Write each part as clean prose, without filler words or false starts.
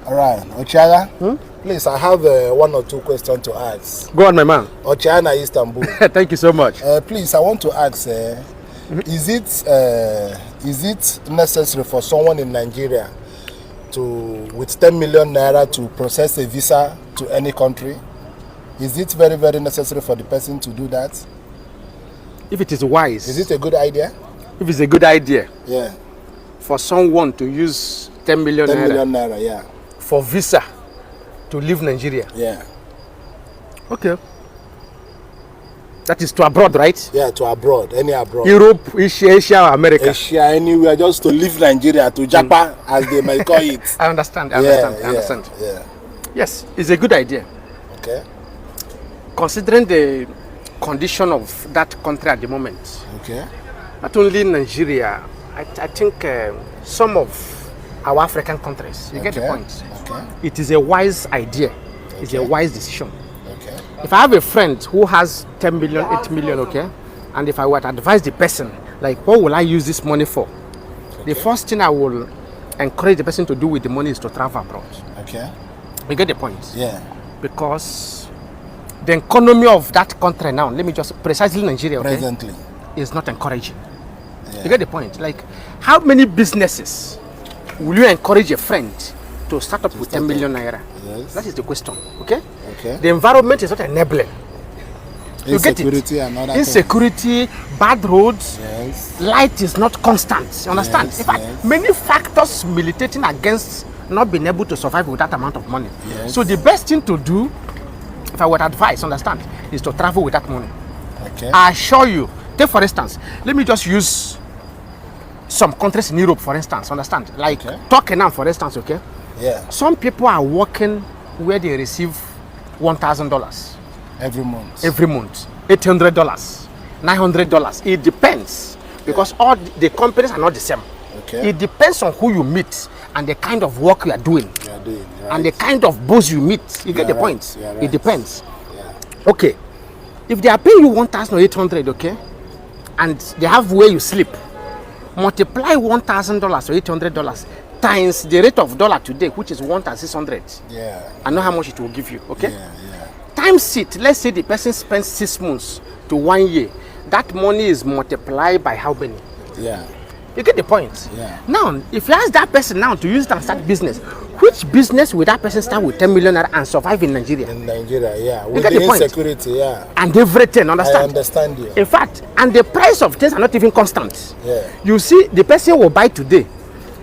All right, Ochiaga, please, I have 1 or 2 questions to ask. Go on, my man. Ochiana, Istanbul. Thank you so much. Please, I want to ask, is it necessary for someone in Nigeria with 10 million naira to process a visa to any country? Is it very, very necessary for the person to do that? If it is wise. Is it a good idea? If it's a good idea. Yeah. For someone to use 10 million naira. 10 million naira, yeah. For visa to leave Nigeria. Yeah. Okay. That is to abroad, right? Yeah, to abroad, any abroad. Europe, Asia, or America. Asia, anywhere, just to leave Nigeria, to Japan, as they might call it. I understand. Yeah. Yes, it's a good idea. Okay. Considering the condition of that country at the moment. Okay. Not only Nigeria, I think some of our African countries. You get the point? Okay. It is a wise idea. It's a wise decision. Okay. If I have a friend who has 10 million, 8 million, okay, and if I were to advise the person, like, what will I use this money for? Okay. The first thing I will encourage the person to do with the money is to travel abroad. Okay. You get the point? Yeah. Because the economy of that country now, let me just precisely Nigeria, okay, presently, is not encouraging. Yeah. You get the point? Like, how many businesses will you encourage a friend to start up with 10 million naira? Yes. That is the question. Okay? Okay. The environment is not enabling. You get it? Insecurity, bad roads, yes. Light is not constant. You understand? Yes, In fact, many factors militating against not being able to survive with that amount of money. Yes. So the best thing to do, if I would advise, understand, is to travel with that money. Okay. I assure you, take for instance, let me just use some countries in Europe, for instance, understand? Like Turkey now, for instance, okay? Yeah. Some people are working where they receive $1,000 every month. Every month, $800, $900. It depends because all the companies are not the same. Okay. It depends on who you meet and the kind of work you are doing, right. And the kind of boss you meet. You get the point? Right. It depends. Yeah. Okay. If they are paying you 1,800, okay, and they have where you sleep, multiply $1,000 or $800 times the rate of dollar today, which is 1,600. Yeah. I know how much it will give you. Okay. Yeah. Times it. Let's say the person spends 6 months to 1 year. That money is multiplied by how many? Yeah. You get the point? Yeah. Now, if you ask that person now to use it and start business, which business will that person start with 10 million and survive in Nigeria? In Nigeria, yeah. You with get the the point? Insecurity, yeah. And everything, understand? I understand you. In fact, and the price of things are not even constant. Yeah. You see, the person will buy today.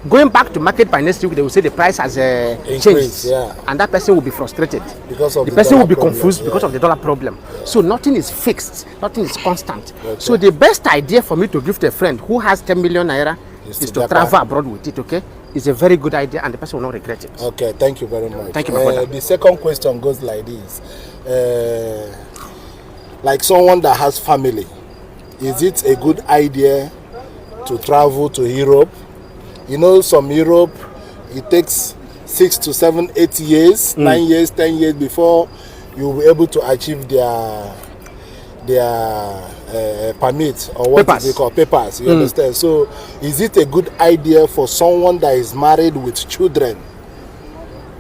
Going back to market by next week, they will say the price has changed. Yeah. And that person will be frustrated. Because of the person will be problem, confused because of the dollar problem. Yeah. So nothing is fixed, nothing is constant. Okay. So the best idea for me to give to a friend who has 10 million naira is to travel abroad with it, okay? It's a very good idea and the person will not regret it. Okay, thank you very much. Thank you, my brother. The second question goes like this. Like someone that has family, is it a good idea to travel to Europe? You know, some Europe, it takes 6 to 7, 8 years, 9 years, 10 years before you'll be able to achieve their permit or what papers. They call papers. You understand? So, is it a good idea for someone that is married with children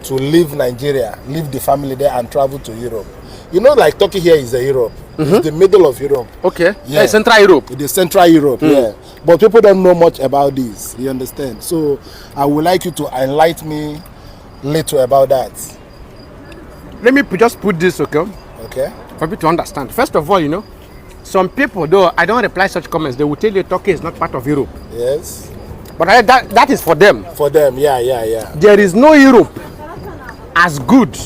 to leave Nigeria, leave the family there, and travel to Europe? You know, like Turkey here is Europe. It's the middle of Europe. Okay. Yeah. Central Europe. It is Central Europe, yeah. But people don't know much about this. You understand? So I would like you to enlighten me little about that. Let me just put this, okay? Okay. For people to understand. First of all, you know, some people, though I don't reply such comments, they will tell you Turkey is not part of Europe. Yes. But that is for them. For them, yeah. There is no Europe as good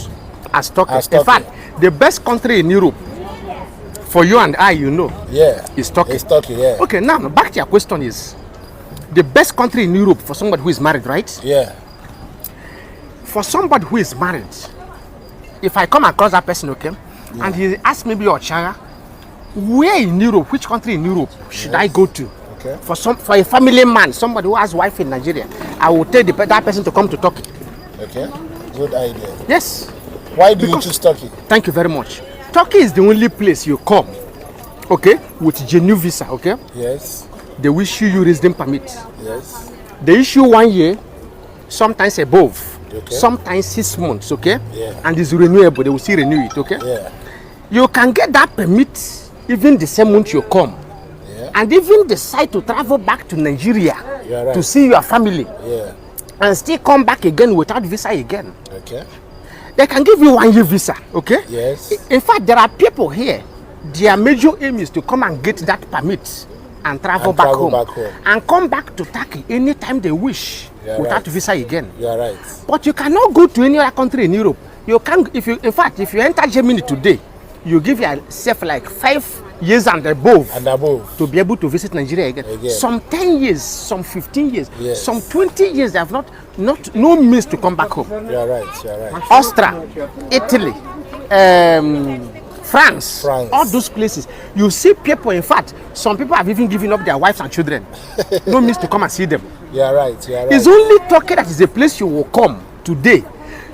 as Turkey. In fact, the best country in Europe, for you and I, you know, is Turkey. It's Turkey, yeah. Okay, now back to your question is, the best country in Europe for somebody who is married, right? Yeah. For somebody who is married, if I come across that person, okay, and he asks me, Ochiaga, where in Europe, which country in Europe should I go to? Okay. For a family man, somebody who has wife in Nigeria, I will tell that person to come to Turkey. Okay, good idea. Yes. Why do you choose Turkey? Thank you very much. Turkey is the only place you come, okay, with genuine visa, okay? Yes. They will issue you resident permit. Yes. They issue 1 year, sometimes above. Okay. sometimes 6 months, okay? Yeah. And it's renewable, they will still renew it, okay? Yeah. You can get that permit even the same month you come. Yeah. And even decide to travel back to Nigeria You're right. to see your family Yeah. and still come back again without visa again. Okay. They can give you 1 year visa, okay? Yes. In fact, there are people here, their major aim is to come and get that permit and travel, back home and come back to Turkey anytime they wish without right. visa again. You are right. But you cannot go to any other country in Europe. You can, if you, in fact, if you enter Germany today, you give yourself like 5 years and above to be able to visit Nigeria again. Some 10 years, some 15 years, Yes. some 20 years. They have no means to come back home. You are right. You are right. Austria, Italy, France, all those places. You see people, in fact, some people have even given up their wives and children. No means to come and see them. You are right. You are right. It's only Turkey that is a place you will come today.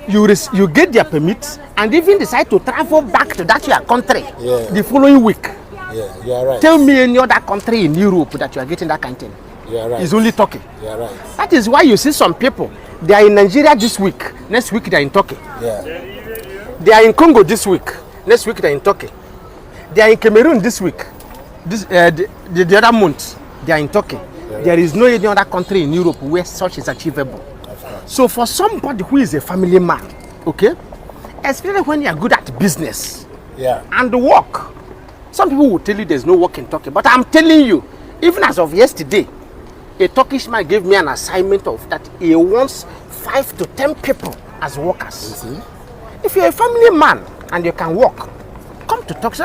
You get their permit and even decide to travel back to that your country the following week. Yeah, you are right. Tell me any other country in Europe that you are getting that kind of thing. You are right. It's only Turkey. You are right. That is why you see some people, they are in Nigeria this week, next week they are in Turkey. Yeah. They are in Congo this week, next week they are in Turkey. They are in Cameroon this week, the other month they are in Turkey. Yeah. There is no any other country in Europe where such is achievable. So for somebody who is a family man, okay, especially when you are good at business and work, some people will tell you there's no work in Turkey, but I'm telling you, even as of yesterday, a Turkish man gave me an assignment of that he wants 5 to 10 people as workers. If you're a family man and you can work, come to Turkey.